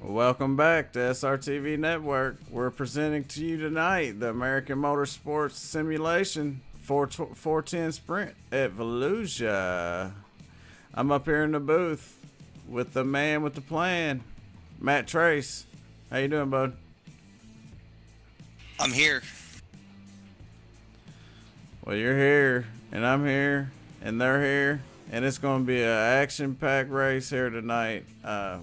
Welcome back to SRTV Network. We're presenting to you tonight the American Motorsports Simulation 410 Sprint at Volusia. I'm up here in the booth with the man with the plan, Matt Trace. How you doing, bud? I'm here. Well, you're here, and I'm here, and they're here, and it's going to be an action-packed race here tonight.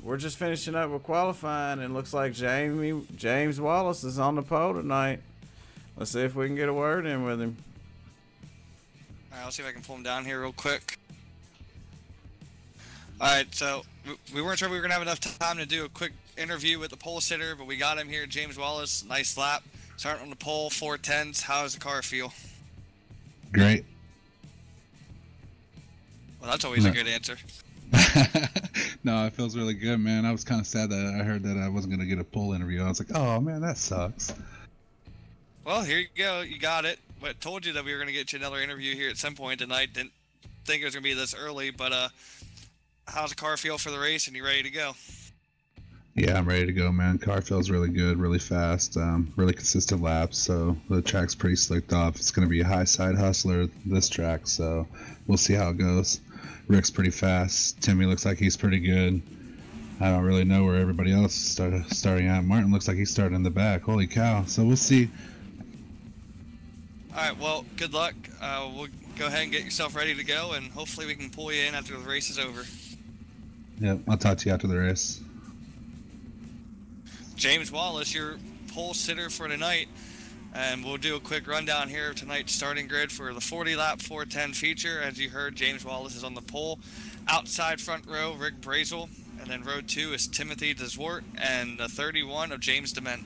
We're just finishing up with qualifying, and looks like James Wallace is on the pole tonight. Let's see if we can get a word in with him. All right, I'll see if I can pull him down here real quick. All right, so we weren't sure we were going to have enough time to do a quick interview with the pole sitter, but we got him here. James Wallace, nice lap. Starting on the pole, 410s. How does the car feel? Great. Well, that's always a good answer. No, it feels really good, man. I was kind of sad that I heard that I wasn't going to get a pole interview. I was like, oh, man, that sucks. Well, here you go. You got it. I told you that we were going to get you another interview here at some point tonight. Didn't think it was going to be this early, but how's the car feel for the race, and you ready to go? Yeah, I'm ready to go, man. Car feels really good, really fast, really consistent laps, so the track's pretty slicked off. It's going to be a high side hustler, this track, so we'll see how it goes. Rick's pretty fast. Timmy looks like he's pretty good. I don't really know where everybody else is starting at. Martin looks like he's starting in the back. Holy cow. So we'll see. All right, well, good luck. We'll go ahead and get yourself ready to go, and hopefully we can pull you in after the race is over. Yep, I'll talk to you after the race. James Wallace, your pole sitter for tonight, and we'll do a quick rundown here of tonight's starting grid for the 40-lap 410 feature. As you heard, James Wallace is on the pole. Outside front row, Rick Brazel, and then row 2 is Timothy DeZwart, and the 31 of James DeMent.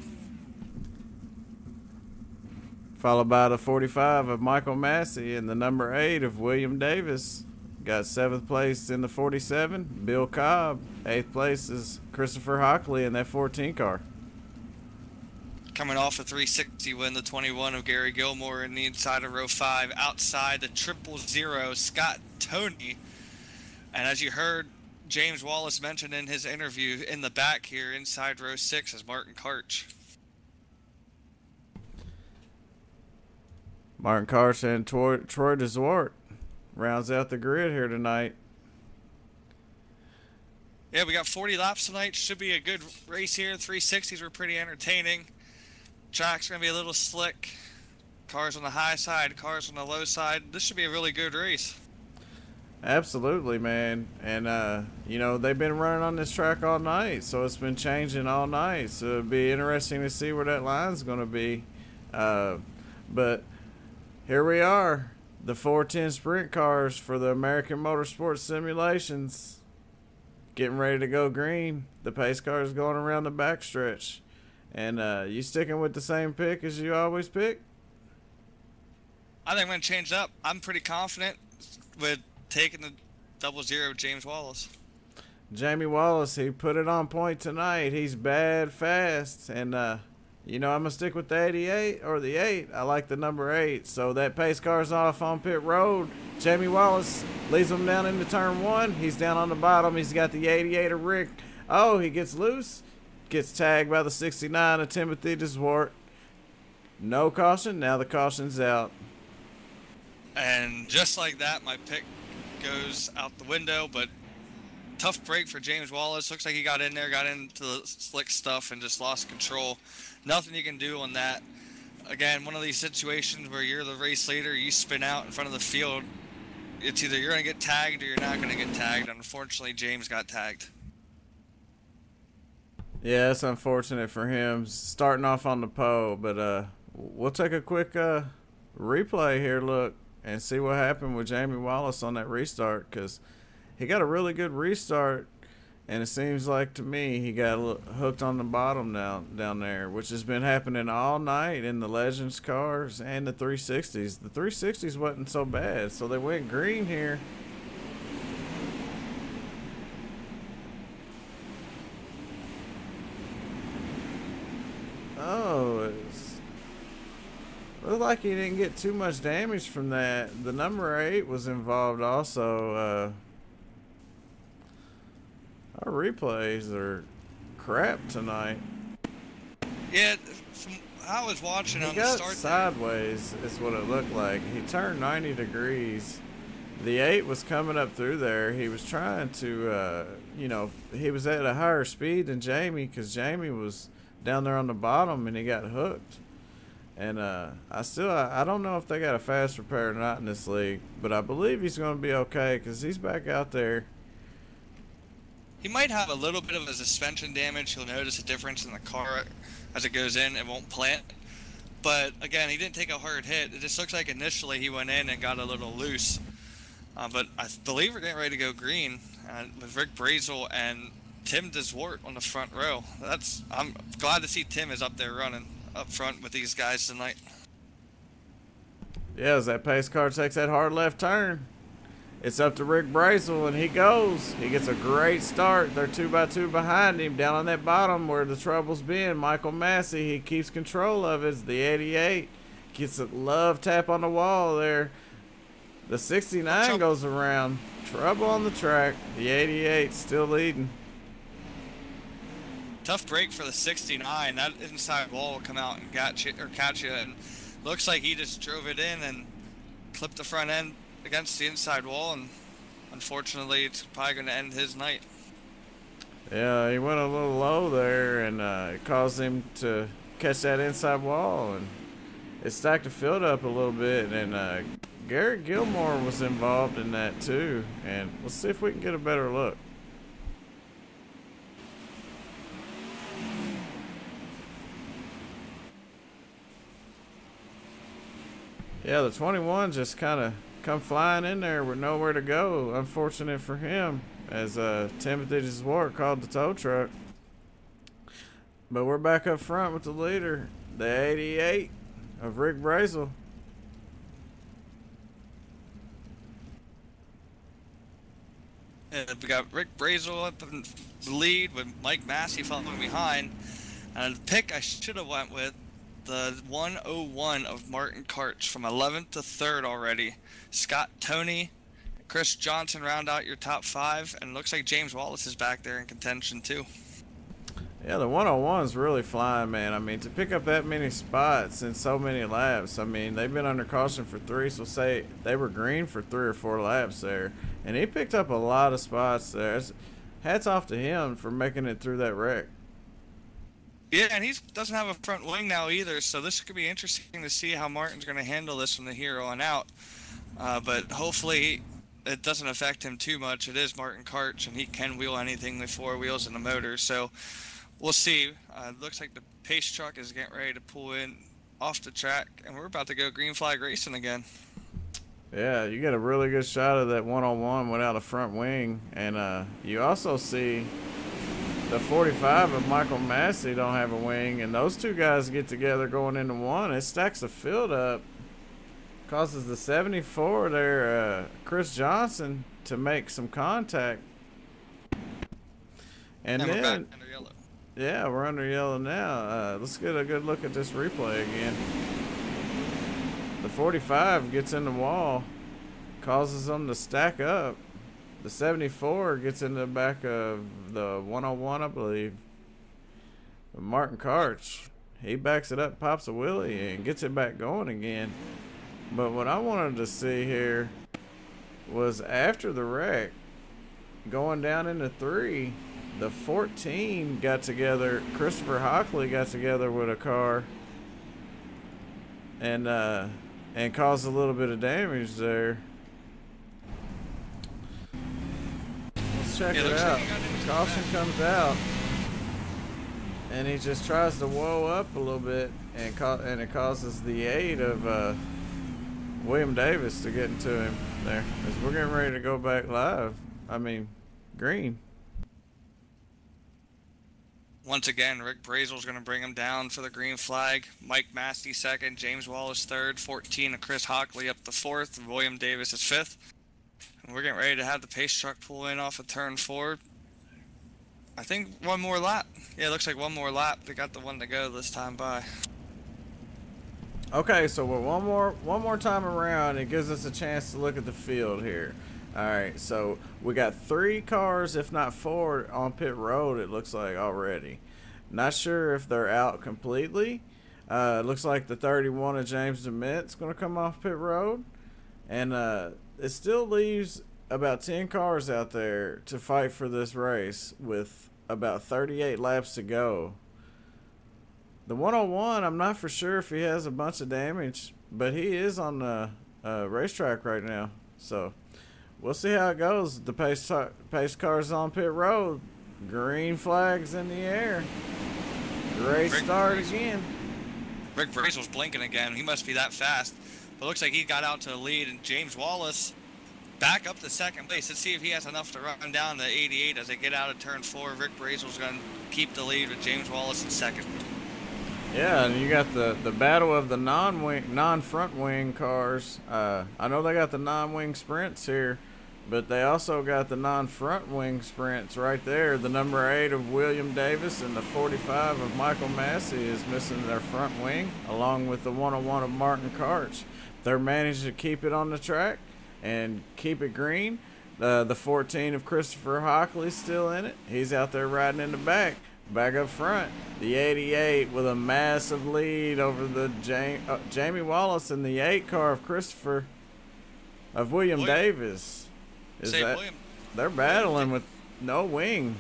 Followed by the 45 of Michael Massey and the number 8 of William Davis. Got 7th place in the 47, Bill Cobb. 8th place is Christopher Hockley in that 14 car. Coming off a 360 win, the 21 of Gary Gilmore in the inside of row 5. Outside the 000, Scott Toney. And as you heard James Wallace mention in his interview, in the back here inside row 6 is Martin Karch. Martin Karch and Troy DeZwart rounds out the grid here tonight. Yeah, we got 40 laps tonight. Should be a good race here. 360s were pretty entertaining. Track's going to be a little slick. Cars on the high side, cars on the low side. This should be a really good race. Absolutely, man. And, you know, they've been running on this track all night, so it's been changing all night. So it'll be interesting to see where that line's going to be. But here we are. The 410 sprint cars for the American Motorsports Simulations getting ready to go green. The pace car is going around the backstretch. And you sticking with the same pick as you always pick? I think I'm going to change it up. I'm pretty confident with taking the 00 James Wallace. Jamie Wallace, he put it on point tonight. He's bad fast. And, you know, I'm going to stick with the 88 or the 8. I like the number 8. So that pace car's off on pit road. Jamie Wallace leads him down into turn 1. He's down on the bottom. He's got the 88 of Rick. Oh, he gets loose. Gets tagged by the 69 of Timothy DeZwart. No caution. Now the caution's out. And just like that, my pick goes out the window. But tough break for James Wallace. Looks like he got in there, got into the slick stuff, and just lost control. Nothing you can do on that. Again, one of these situations where you're the race leader, you spin out in front of the field. It's either you're going to get tagged or you're not going to get tagged. Unfortunately, James got tagged. Yeah, it's unfortunate for him starting off on the pole. But we'll take a quick replay here, look, and see what happened with Jamie Wallace on that restart, because he got a really good restart. And it seems like to me he got hooked on the bottom down there, which has been happening all night in the Legends cars and the 360s. The 360s wasn't so bad, so they went green here. Oh, it looked like he didn't get too much damage from that. The number 8 was involved also. Our replays are crap tonight. Yeah, from how I was watching He on the got start sideways, is what it looked like. He turned 90 degrees. The 8 was coming up through there. He was trying to, you know, he was at a higher speed than Jamie, because Jamie was down there on the bottom and he got hooked. And I don't know if they got a fast repair or not in this league, but I believe he's going to be okay because he's back out there. He might have a little bit of a suspension damage. He'll notice a difference in the car as it goes in. It won't plant. But again, he didn't take a hard hit. It just looks like initially he went in and got a little loose. But I believe we're getting ready to go green with Rick Brazel and Tim DeZwart on the front row. I'm glad to see Tim is up there running up front with these guys tonight. Yeah, as that pace car takes that hard left turn, it's up to Rick Brazel, and he goes. He gets a great start. They're 2x2 behind him down on that bottom where the trouble's been. Michael Massey, he keeps control of it. It's the 88. Gets a love tap on the wall there. The 69 goes around. Trouble on the track. The 88 still leading. Tough break for the 69. That inside wall will come out and catch you. And looks like he just drove it in and clipped the front end against the inside wall, and unfortunately it's probably going to end his night. Yeah, he went a little low there, and it caused him to catch that inside wall, and it stacked the field up a little bit, and Garrett Gilmore was involved in that too, and let's see if we can get a better look. Yeah, the 21 just kind of come flying in there with nowhere to go. Unfortunate for him, as Timothy DeZwart called the tow truck. But we're back up front with the leader, the 88 of Rick Brazel. We got Rick Brazel up in the lead with Mike Massey following behind. And the pick I should have went with, the 101 of Martin Karch from 11th to 3rd already. Scott Toney, Chris Johnson round out your top 5, and looks like James Wallace is back there in contention too. Yeah, the 101's really flying, man. I mean, to pick up that many spots in so many laps, I mean, they've been under caution for 3, so say they were green for 3 or 4 laps there. And he picked up a lot of spots there. Hats off to him for making it through that wreck. Yeah, and he doesn't have a front wing now either, so this could be interesting to see how Martin's going to handle this from the here on out. But hopefully it doesn't affect him too much. It is Martin Karch, and he can wheel anything with 4 wheels and a motor, so we'll see. Looks like the pace truck is getting ready to pull in off the track, and we're about to go green flag racing again. Yeah, you get a really good shot of that 101 without a front wing, and you also see the 45 of Michael Massey don't have a wing, and those two guys get together going into one. It stacks the field up, causes the 74 there, Chris Johnson, to make some contact. And then, we're back under yellow. Yeah, we're under yellow now. Let's get a good look at this replay again. The 45 gets in the wall, causes them to stack up. The 74 gets in the back of the 101, I believe. Martin Karch, he backs it up, pops a wheelie, and gets it back going again. But what I wanted to see here was after the wreck, going down into 3, the 14 got together. Christopher Hockley got together with a car and caused a little bit of damage there. Check it out. Caution comes out, and he just tries to whoa up a little bit, and it causes the 8 of William Davis to get into him there. As we're getting ready to go back live. I mean, green. Once again, Rick Brazel's going to bring him down for the green flag. Mike Massey 2nd, James Wallace 3rd, 14 of Chris Hockley up to 4th, and William Davis is 5th. And we're getting ready to have the pace truck pull in off of turn 4. I think one more lap. Yeah, it looks like one more lap. They got the one to go this time by. Okay, so we're one more time around. It gives us a chance to look at the field here. All right, so we got 3 cars, if not 4, on pit road, it looks like already. Not sure if they're out completely. It looks like the 31 of James DeMint's going to come off pit road. And it still leaves about 10 cars out there to fight for this race with about 38 laps to go. The 101, I'm not for sure if he has a bunch of damage, but he is on the racetrack right now. So we'll see how it goes. The pace cars on pit road. Green flags in the air. Great start again. Rick Brazel's blinking again. He must be that fast. But it looks like he got out to the lead, and James Wallace back up to second place. Let's see if he has enough to run down the 88 as they get out of turn 4. Rick Brazel's going to keep the lead with James Wallace in second. Yeah, and you got the battle of the non-front wing cars. I know they got the non-wing sprints here, but they also got the non-front wing sprints right there. The number 8 of William Davis and the 45 of Michael Massey is missing their front wing, along with the 101 of Martin Karch. They're managed to keep it on the track and keep it green. The 14 of Christopher Hockley's still in it. He's out there riding in the back. Back up front, the 88 with a massive lead over the Jamie Wallace and the 8 car of Christopher of William Davis. They're battling with no wing.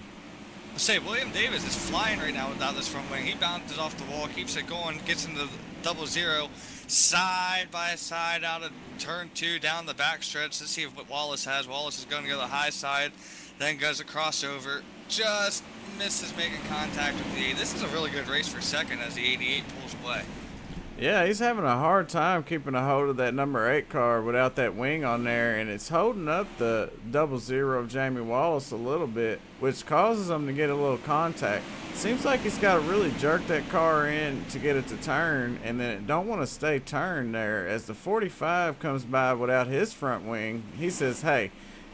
I say William Davis is flying right now without this front wing. He bounces off the wall, keeps it going, gets into double zero, side by side out of turn 2 down the back stretch. Let's see what Wallace has. Wallace is going to go the high side, then goes a crossover, just misses making contact with the 8. This is a really good race for second as the 88 pulls away. Yeah, he's having a hard time keeping a hold of that number 8 car without that wing on there, and it's holding up the double zero of Jamie Wallace a little bit, which causes him to get a little contact. Seems like he's got to really jerk that car in to get it to turn, and then it don't want to stay turned there. As the 45 comes by without his front wing, he says, hey,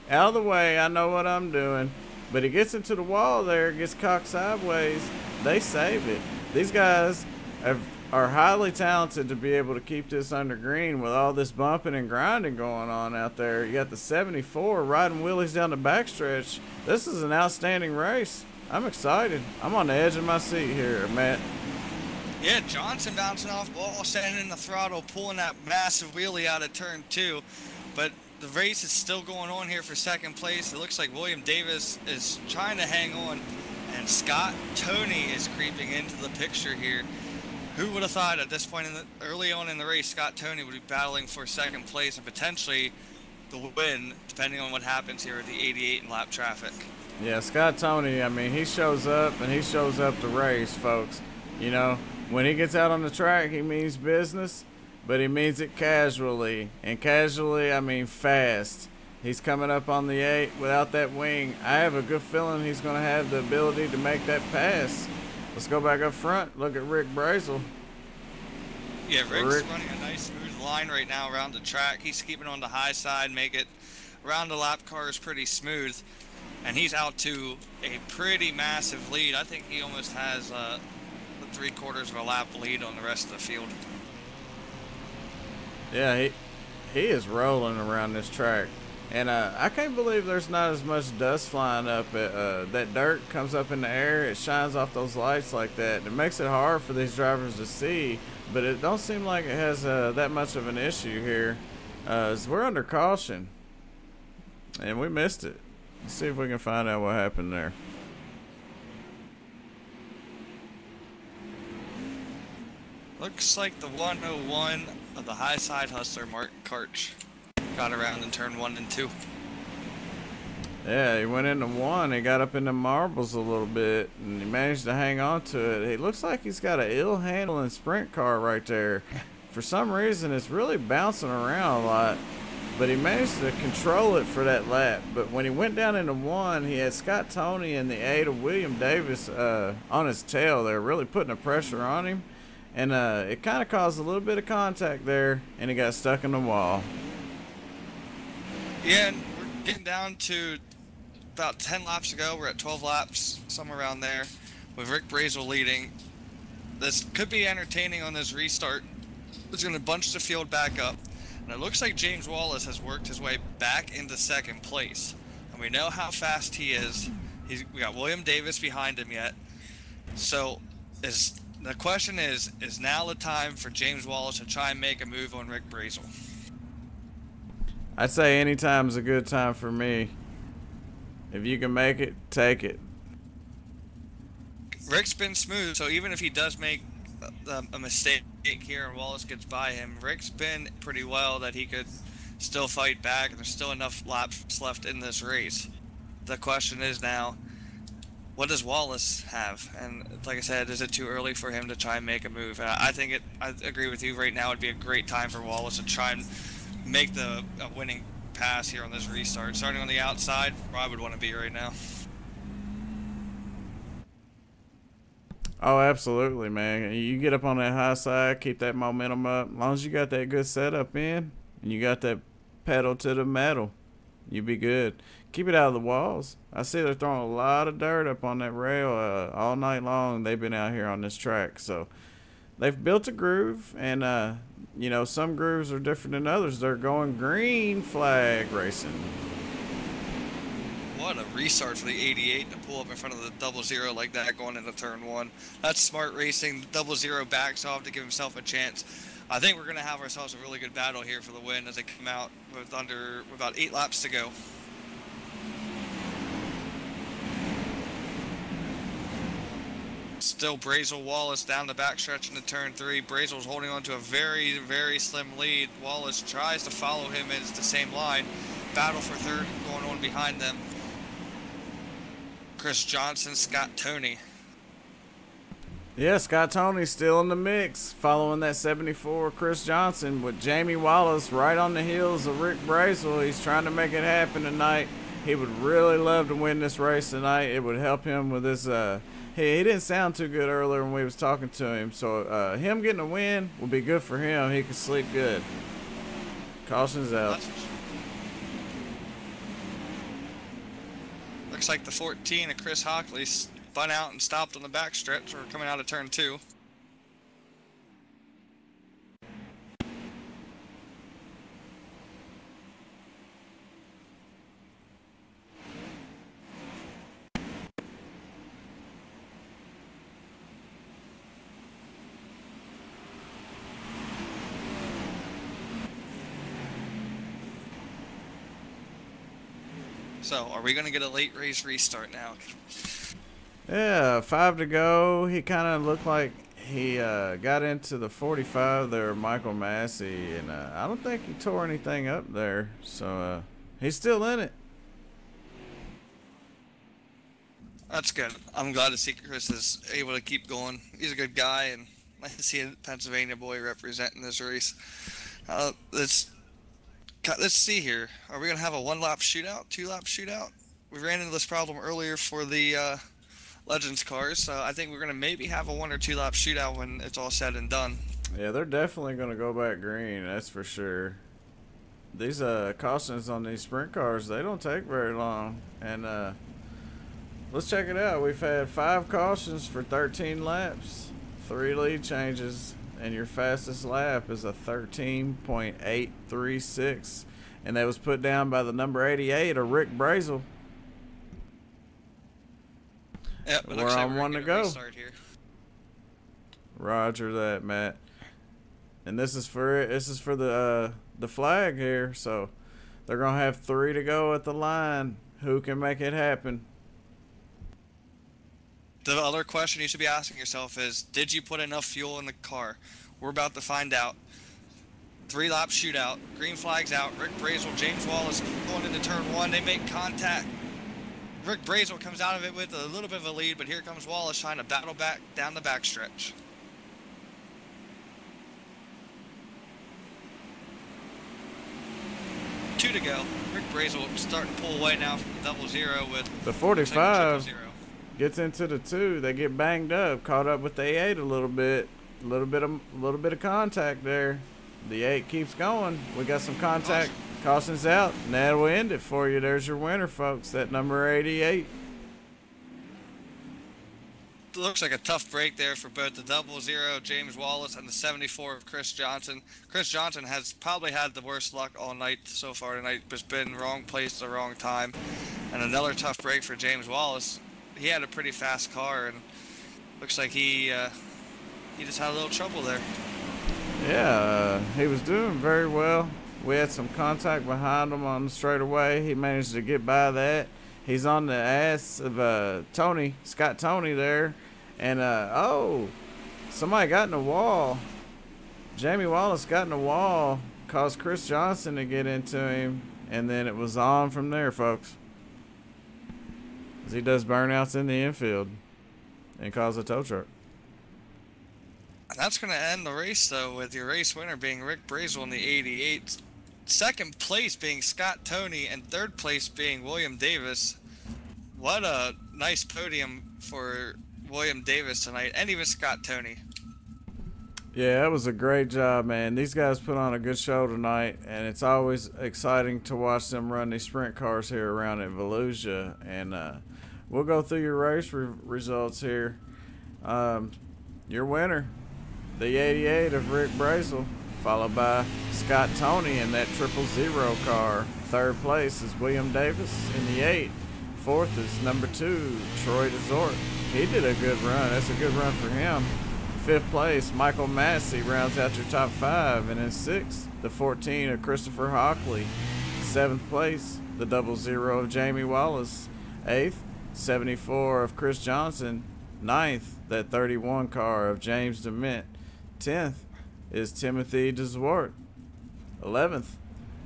out of the way, I know what I'm doing. But he gets into the wall there, gets cocked sideways. They save it. These guys are highly talented to be able to keep this under green with all this bumping and grinding going on out there. You got the 74 riding wheelies down the backstretch. This is an outstanding race. I'm excited. I'm on the edge of my seat here, Matt. Yeah, Johnson bouncing off ball, standing in the throttle, pulling that massive wheelie out of turn 2. But the race is still going on here for second place. It looks like William Davis is trying to hang on, and Scott Tony is creeping into the picture here. Who would have thought at this point early on in the race, Scott Tony would be battling for second place and potentially the win, depending on what happens here at the 88 in lap traffic. Yeah, Scott Tony, I mean, he shows up and he shows up to race, folks. You know, when he gets out on the track, he means business. But he means it casually, and casually I mean fast. He's coming up on the 8 without that wing. I have a good feeling he's going to have the ability to make that pass. Let's go back up front. Look at Rick Brazel. Yeah, Rick's running a nice smooth line right now around the track. He's keeping on the high side, make it around the lap car is pretty smooth. And he's out to a pretty massive lead. I think he almost has the 3/4 of a lap lead on the rest of the field. Yeah, he is rolling around this track. And I can't believe there's not as much dust flying up. That dirt comes up in the air. It shines off those lights like that. It makes it hard for these drivers to see. But it don't seem like it has that much of an issue here. As we're under caution. And we missed it. Let's see if we can find out what happened there. Looks like the 101 of the high side hustler, Martin Karch, got around in turn 1 and 2. Yeah, he went into 1. He got up in the marbles a little bit, and he managed to hang on to it. He looks like he's got an ill-handling sprint car right there. For some reason, it's really bouncing around a lot, but he managed to control it for that lap. But when he went down into 1, he had Scott Tony and the 8 of William Davis on his tail. They're really putting the pressure on him. And it kind of caused a little bit of contact there, and he got stuck in the wall. Yeah, and we're getting down to about 10 laps to go. We're at 12 laps, somewhere around there, with Rick Brazel leading. This could be entertaining on this restart. It's going to bunch the field back up. And it looks like James Wallace has worked his way back into second place. And we know how fast he is. We got William Davis behind him yet. So the question is now the time for James Wallace to try and make a move on Rick Brazel? I'd say any time's a good time for me. If you can make it, take it. Rick's been smooth, so even if he does make a mistake here and Wallace gets by him, Rick's been pretty well that he could still fight back, and there's still enough laps left in this race. The question is now, what does Wallace have? And like I said, is it too early for him to try and make a move? I agree with you. Right now would be a great time for Wallace to try and make the winning pass here on this restart. Starting on the outside, where I would want to be right now. Oh, absolutely, man. You get up on that high side, keep that momentum up. As long as you got that good setup in, and you got that pedal to the metal, you be good. Keep it out of the walls. I see they're throwing a lot of dirt up on that rail all night long. They've been out here on this track, so they've built a groove, and you know, some grooves are different than others. They're going green flag racing. What a restart for the 88 to pull up in front of the 00 like that going into turn 1. That's smart racing. 00 backs off to give himself a chance. I think we're going to have ourselves a really good battle here for the win as they come out with about 8 laps to go. Still Brazel Wallace down the backstretch into turn 3. Brazel's holding on to a very, very slim lead. Wallace tries to follow him into the same line. Battle for third going on behind them. Chris Johnson, Scott Toney. Yeah, Scott Toney's still in the mix, following that 74 Chris Johnson with Jamie Wallace right on the heels of Rick Brazel. He's trying to make it happen tonight. He would really love to win this race tonight. It would help him with his he didn't sound too good earlier when we was talking to him, so him getting a win would be good for him. He can sleep good. Caution's out. Looks like the 14 of Chris Hockley spun out and stopped on the backstretch. We're coming out of turn 2. So, are we going to get a late race restart now? Yeah, 5 to go. He kind of looked like he got into the 45 there, Michael Massey, and I don't think he tore anything up there. So, he's still in it. That's good. I'm glad to see Chris is able to keep going. He's a good guy, and nice to see a Pennsylvania boy representing this race. Let's see here. Are we going to have a 1-lap shootout, 2-lap shootout? We ran into this problem earlier for the Legends cars, so I think we're going to maybe have a 1 or 2-lap shootout when it's all said and done. Yeah, they're definitely going to go back green, that's for sure. These cautions on these sprint cars, they don't take very long. And let's check it out. We've had 5 cautions for 13 laps, 3 lead changes, and your fastest lap is a 13.836, and that was put down by the number 88 of Rick Brazel. Yep, we're on 1 to go. Roger that, Matt. And this is for the flag here, so they're gonna have 3 to go at the line. Who can make it happen? The other question you should be asking yourself is, did you put enough fuel in the car? We're about to find out. 3-lap shootout. Green flag's out. Rick Brazel, James Wallace going into turn 1. They make contact. Rick Brazel comes out of it with a little bit of a lead, but here comes Wallace trying to battle back down the backstretch. Two to go. Rick Brazel starting to pull away now from the 00 with the 45. Gets into the 2. They get banged up, caught up with the 8 a little bit. A little bit of contact there. The 8 keeps going. We got some contact. Caution's out, and that will end it for you. There's your winner, folks. That number 88. looks like a tough break there for both the 00 James Wallace and the 74 of Chris Johnson. Chris Johnson has probably had the worst luck all night so far tonight. Just been wrong place at the wrong time. And another tough break for James Wallace. He had a pretty fast car, and looks like he just had a little trouble there. Yeah, he was doing very well. We had some contact behind him on the straightaway. He managed to get by that. He's on the ass of Scott Tony there. And, oh, somebody got in the wall. Jamie Wallace got in the wall, caused Chris Johnson to get into him, and then it was on from there, folks. As he does burnouts in the infield and cause a tow truck. And that's going to end the race, though, with your race winner being Rick Brazel in the 88. Second place being Scott Tony, and third place being William Davis. What a nice podium for William Davis tonight, and even Scott Tony. Yeah, that was a great job, man. These guys put on a good show tonight, and it's always exciting to watch them run these sprint cars here around at Volusia. And we'll go through your race results here. Your winner, the 88 of Rick Brazel, followed by Scott Tony in that 000 car. Third place is William Davis in the 8. Fourth is number 2, Troy DeZort. He did a good run. That's a good run for him. Fifth place, Michael Massey rounds out your top 5. And in 6th, the 14 of Christopher Hockley. 7th place, the 00 of Jamie Wallace. 8th, 74 of Chris Johnson. 9th, that 31 car of James DeMint. 10th is Timothy DeZwart. 11th,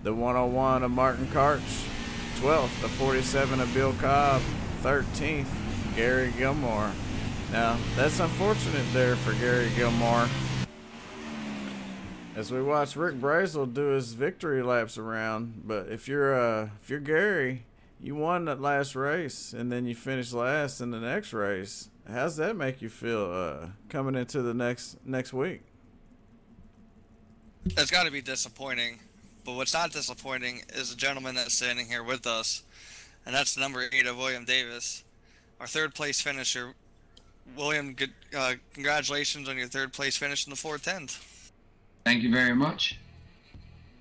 the 101 of Martin Karch. 12th, the 47 of Bill Cobb. 13th, Gary Gilmore. Now, that's unfortunate there for Gary Gilmore. As we watch Rick Brazel do his victory laps around, but if you're Gary, you won that last race and then you finished last in the next race. How's that make you feel coming into the next week? It's got to be disappointing, but what's not disappointing is the gentleman that's standing here with us, and that's the number 8 of William Davis, our third place finisher. William, congratulations on your third place finish in the 410. Thank you very much.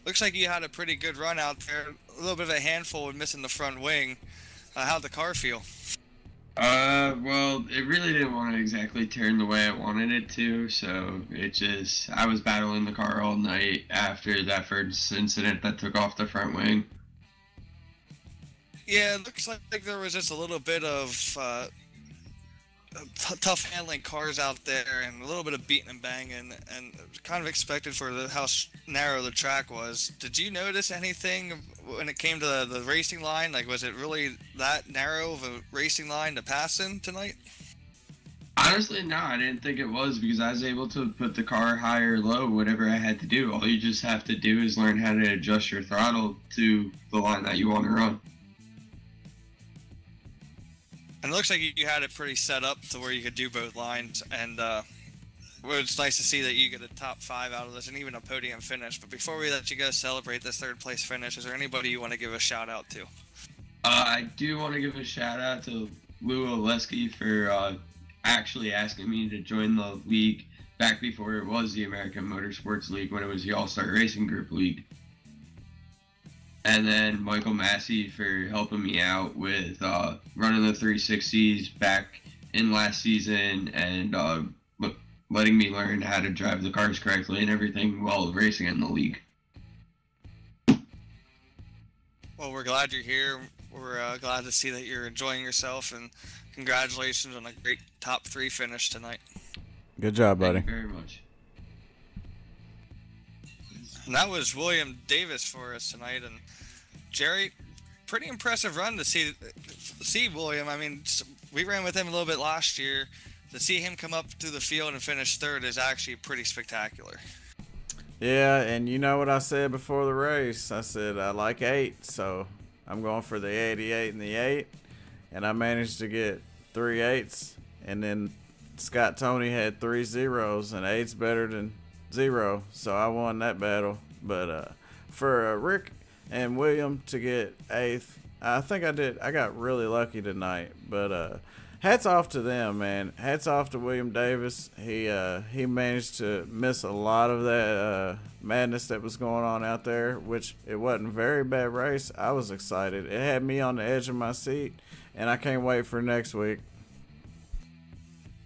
Looks like you had a pretty good run out there. A little bit of a handful with missing the front wing. How'd the car feel? Well, it really didn't want to exactly turn the way I wanted it to, so I was battling the car all night after that first incident that took off the front wing. Yeah, it looks like there was just a little bit of tough handling cars out there and a little bit of beating and banging, and kind of expected for how narrow the track was. Did you notice anything when it came to the racing line? Like, was it really that narrow of a racing line to pass in tonight? Honestly, no, I didn't think it was, because I was able to put the car high or low, whatever I had to do. All you just have to do is learn how to adjust your throttle to the line that you want to run. And it looks like you had it pretty set up to where you could do both lines, and it's nice to see that you get a top 5 out of this and even a podium finish. But before we let you go celebrate this third place finish, is there anybody you want to give a shout out to? I do want to give a shout out to Lou Oleski for actually asking me to join the league back before it was the American Motorsports League, when it was the All-Star Racing Group League. And then Michael Massey for helping me out with running the 360s back in last season, and letting me learn how to drive the cars correctly and everything while racing in the league. Well, we're glad you're here. We're glad to see that you're enjoying yourself, and congratulations on a great top 3 finish tonight. Good job, buddy. Thank you very much. And that was William Davis for us tonight. And Jerry, pretty impressive run to see William. I mean, we ran with him a little bit last year. To see him come up through the field and finish third is actually pretty spectacular. Yeah, and you know what I said before the race? I said I like 8, so I'm going for the 88 and the 8. And I managed to get 3 8s. And then Scott Tony had 3 zeros, and 8's better than 0, so I won that battle. But for Rick and William to get 8th, I think I got really lucky tonight, but hats off to them, man. Hats off to William Davis. He managed to miss a lot of that madness that was going on out there, which it wasn't a very bad race. I was excited. It had me on the edge of my seat, and I can't wait for next week.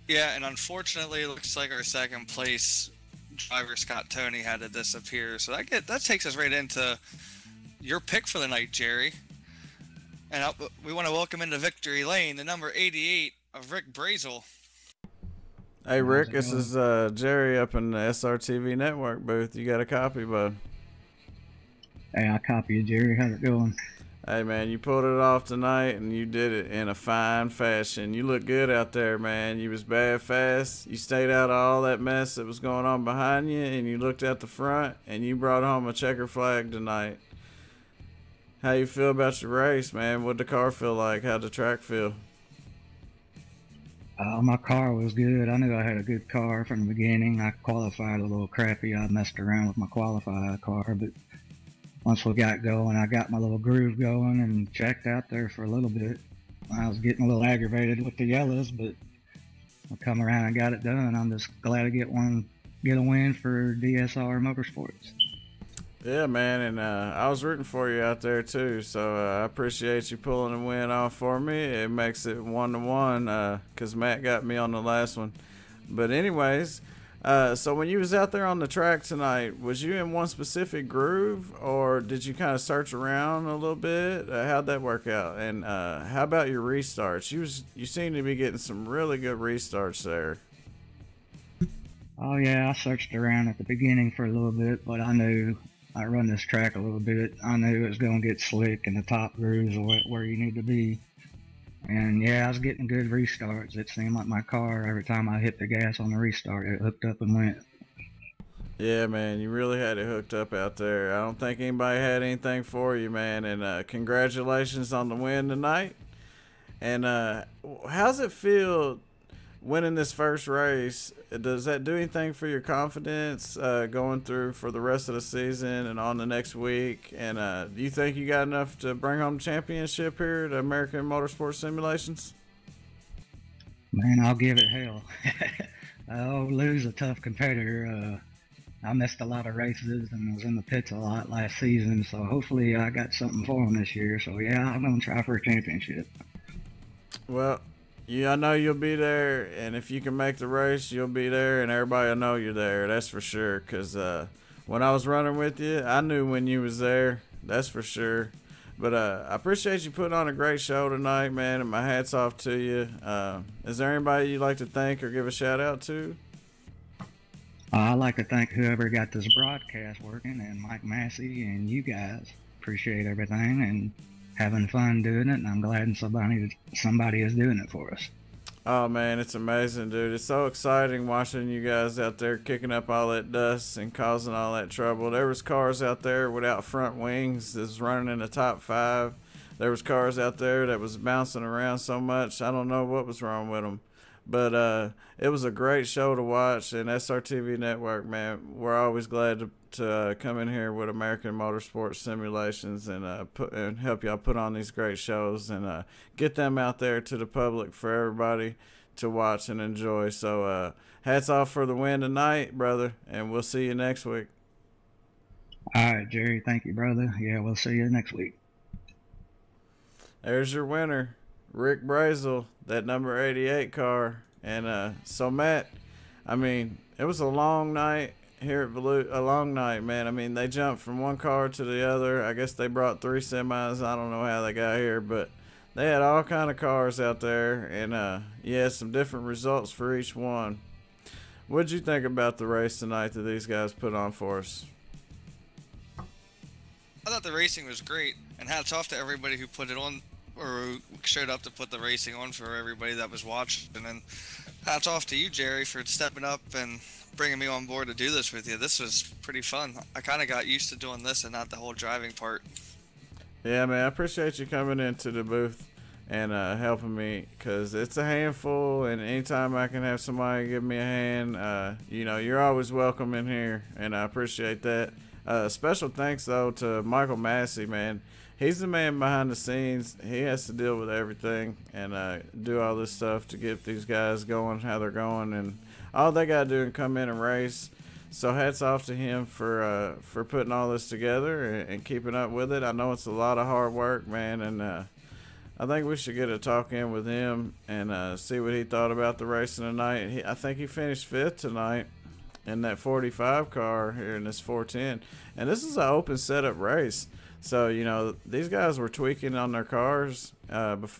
Yeah, and unfortunately, it looks like our second place driver Scott Toney had to disappear. So that takes us right into your pick for the night, Jerry. And we want to welcome into victory lane the number 88 of Rick Brazel. Hey Rick, this is Jerry up in the SRTV Network booth. You got a copy, bud? Hey, I copy you, Jerry. How's it going? Hey man, you pulled it off tonight, and you did it in a fine fashion. You look good out there, man. You was bad fast. You stayed out of all that mess that was going on behind you, and you looked at the front, and you brought home a checker flag tonight. How you feel about your race, man? What'd the car feel like? How'd the track feel? My car was good. I knew I had a good car from the beginning. I qualified a little crappy. I messed around with my qualified car, but once we got going, I got my little groove going and checked out there for a little bit. I was getting a little aggravated with the yellows, but I come around and got it done. I'm just glad to get a win for DSR Motorsports. Yeah, man, and I was rooting for you out there too, so I appreciate you pulling the win off for me. It makes it 1-1 because Matt got me on the last one. But anyways, so when you was out there on the track tonight, was you in one specific groove, or did you kind of search around a little bit? How'd that work out? And how about your restarts? You seem to be getting some really good restarts there. Oh yeah, I searched around at the beginning for a little bit, but I knew I run this track a little bit. I knew it was going to get slick and the top grooves are where you need to be. And yeah, I was getting good restarts. It seemed like my car, every time I hit the gas on the restart, it hooked up and went. Yeah, man, you really had it hooked up out there. I don't think anybody had anything for you, man. And congratulations on the win tonight. And how's it feel winning this first race? Does that do anything for your confidence going through for the rest of the season and on the next week? And do you think you got enough to bring home the championship here at American Motorsports Simulations? Man, I'll give it hell. I'll lose a tough competitor. I missed a lot of races and was in the pits a lot last season, so hopefully I got something for him this year. So yeah, I'm going to try for a championship. Well, I know you'll be there, and if you can make the race, you'll be there, and everybody will know you're there. That's for sure. Because when I was running with you, I knew when you was there. That's for sure. But I appreciate you putting on a great show tonight, man, and my hat's off to you. Is there anybody you'd like to thank or give a shout out to? I'd like to thank whoever got this broadcast working, and Mike Massey and you guys. Appreciate everything and having fun doing it, and I'm glad somebody is doing it for us. Oh man, it's amazing, dude. It's so exciting watching you guys out there kicking up all that dust and causing all that trouble. There was cars out there without front wings that was running in the top 5. There was cars out there that was bouncing around so much, I don't know what was wrong with them. But it was a great show to watch, and SRTV Network, man, we're always glad to come in here with American Motorsports Simulations and help y'all put on these great shows and get them out there to the public for everybody to watch and enjoy. So hats off for the win tonight, brother, and we'll see you next week. All right, Jerry. Thank you, brother. Yeah, we'll see you next week. There's your winner, Rick Brazel, that number 88 car. And so Matt, I mean, it was a long night here at Volute, a long night, man. I mean, they jumped from one car to the other. I guess they brought 3 semis. I don't know how they got here, but they had all kind of cars out there, and you had some different results for each one. What'd you think about the race tonight that these guys put on for us? I thought the racing was great, and hats off to everybody who put it on, or who showed up to put the racing on for everybody that was watching. And then hats off to you, Jerry, for stepping up and bringing me on board to do this with you. This was pretty fun. I kind of got used to doing this and not the whole driving part. Yeah, man, I appreciate you coming into the booth and helping me, because it's a handful, and anytime I can have somebody give me a hand, you know, you're always welcome in here, and I appreciate that. Special thanks, though, to Michael Massey, man. he's the man behind the scenes. He has to deal with everything and do all this stuff to get these guys going how they're going, and all they gotta do is come in and race. So hats off to him for putting all this together and keeping up with it. I know it's a lot of hard work, man, and I think we should get a talk in with him and see what he thought about the racing tonight. I think he finished 5th tonight in that 45 car here in this 410, and this is an open setup race. So, you know, these guys were tweaking on their cars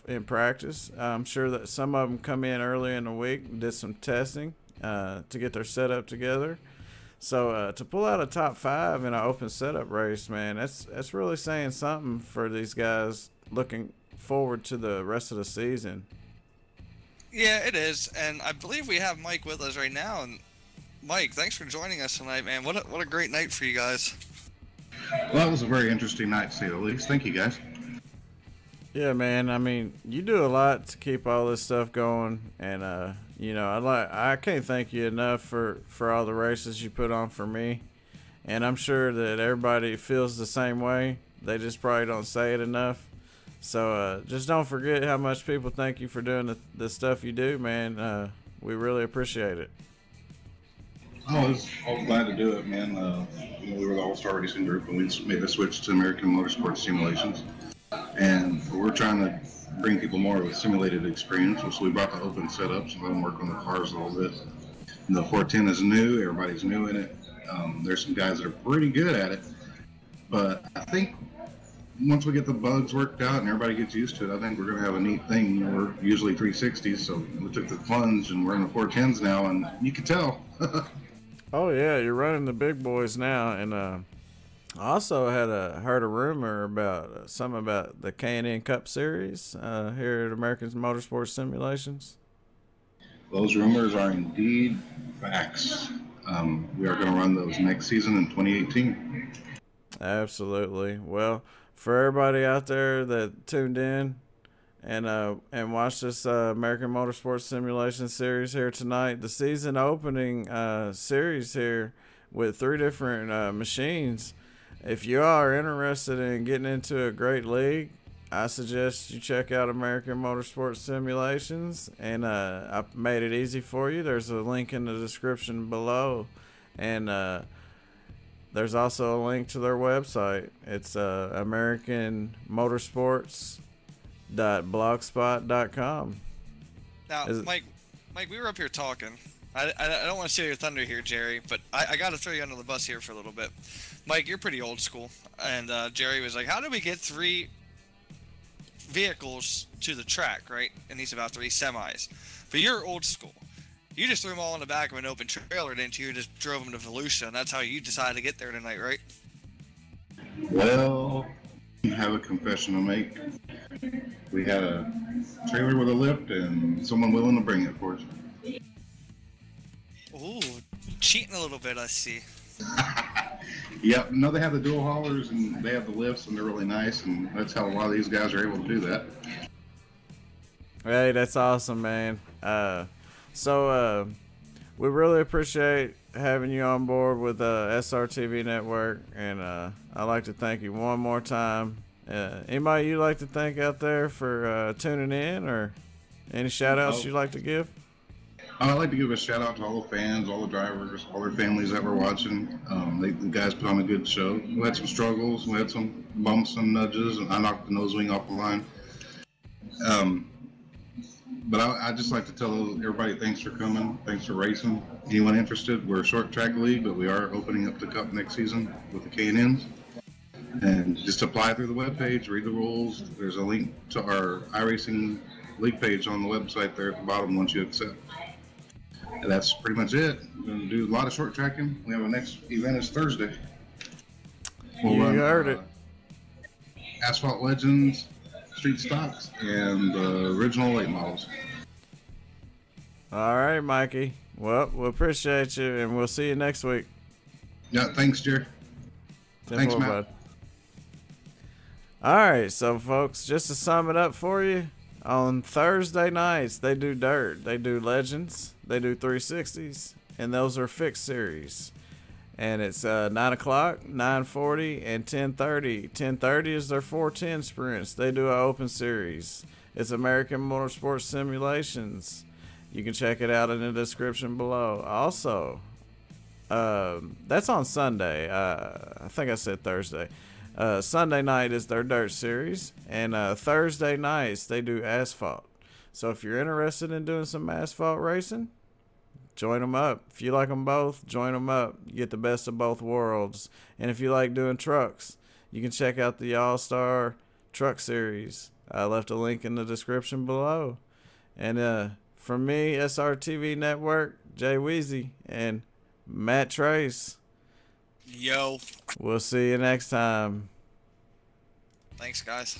in practice. I'm sure that some of them come in early in the week, did some testing to get their setup together. So to pull out a top 5 in an open setup race, man, that's really saying something for these guys looking forward to the rest of the season. Yeah, it is, and I believe we have Mike with us right now. And Mike, thanks for joining us tonight, man. What a great night for you guys. Well, that was a very interesting night, to say the least. Thank you, guys. Yeah, man. I mean, you do a lot to keep all this stuff going, and you know, I can't thank you enough for all the races you put on for me, and I'm sure that everybody feels the same way. They just probably don't say it enough. So just don't forget how much people thank you for doing the stuff you do, man. We really appreciate it. I was glad to do it, man. You know, we were the All-Star Racing group, and we made the switch to American Motorsports simulations. And we're trying to bring people more of a simulated experience, so we brought the open setups and let them work on the cars a little bit. And the 410 is new. Everybody's new in it. There's some guys that are pretty good at it. But I think once we get the bugs worked out and everybody gets used to it, I think we're going to have a neat thing. You know, we're usually 360s, so we took the plunge, and we're in the 410s now, and you can tell. Oh yeah, you're running the big boys now, and I also heard a rumor about something about the K&N Cup Series here at American Motorsports Simulations. Those rumors are indeed facts. We are going to run those next season in 2018. Absolutely. Well, for everybody out there that tuned in and watched this American Motorsports Simulation series here tonight, the season opening series here with 3 different machines. If you are interested in getting into a great league, I suggest you check out American Motorsports Simulations, and I made it easy for you. There's a link in the description below, and there's also a link to their website. It's americanmotorsports.blogspot.com. Now, Mike, we were up here talking. I don't want to steal your thunder here, Jerry, but I got to throw you under the bus here for a little bit. Mike, you're pretty old school, and Jerry was like, how do we get 3 vehicles to the track, right? And he's about 3 semis. But you're old school. You just threw them all in the back of an open trailer, didn't you? You just drove them to Volusia, and that's how you decided to get there tonight, right? Well, I have a confession to make. We had a trailer with a lift and someone willing to bring it for us. Ooh, cheating a little bit, I see. Yep, no, they have the dual haulers and they have the lifts, and they're really nice, and that's how a lot of these guys are able to do that. Hey, that's awesome, man. So we really appreciate having you on board with SRTV Network, and I'd like to thank you one more time. Anybody you'd like to thank out there for tuning in, or any shout outs you'd like to give? I'd like to give a shout out to all the fans, all the drivers, all their families that were watching. The guys put on a good show. We had some struggles, we had some bumps and nudges, and I knocked the nose wing off the line. But I'd just like to tell everybody thanks for coming, thanks for racing. Anyone interested, we're a short track league, but we are opening up the cup next season with the K&Ns. And just apply through the webpage, read the rules. There's a link to our Iracing league page on the website there at the bottom once you accept. And that's pretty much it. We're going to do a lot of short tracking. We have our next event is Thursday. You heard it. Asphalt Legends, Street Stocks, and original late models. All right, Mikey. Well, we appreciate you, and we'll see you next week. Yeah, thanks, Jerry. Thanks, Matt. Bud. All right, so folks, just to sum it up for you, on Thursday nights they do dirt, they do legends, they do 360s, and those are fixed series. And it's 9 o'clock, 9:40, and 10:30. 10:30 is their 410 sprints. They do an open series. It's American Motorsports Simulations. You can check it out in the description below. Also, that's on Sunday. I think I said Thursday. Sunday night is their dirt series, and Thursday nights they do asphalt. So if you're interested in doing some asphalt racing, join them up. If you like them both, join them up. You get the best of both worlds. And if you like doing trucks, you can check out the All-Star Truck Series. I left a link in the description below. And from me, SRTV Network, Jay Weezy, and Matt Trace. Yo. We'll see you next time. Thanks, guys.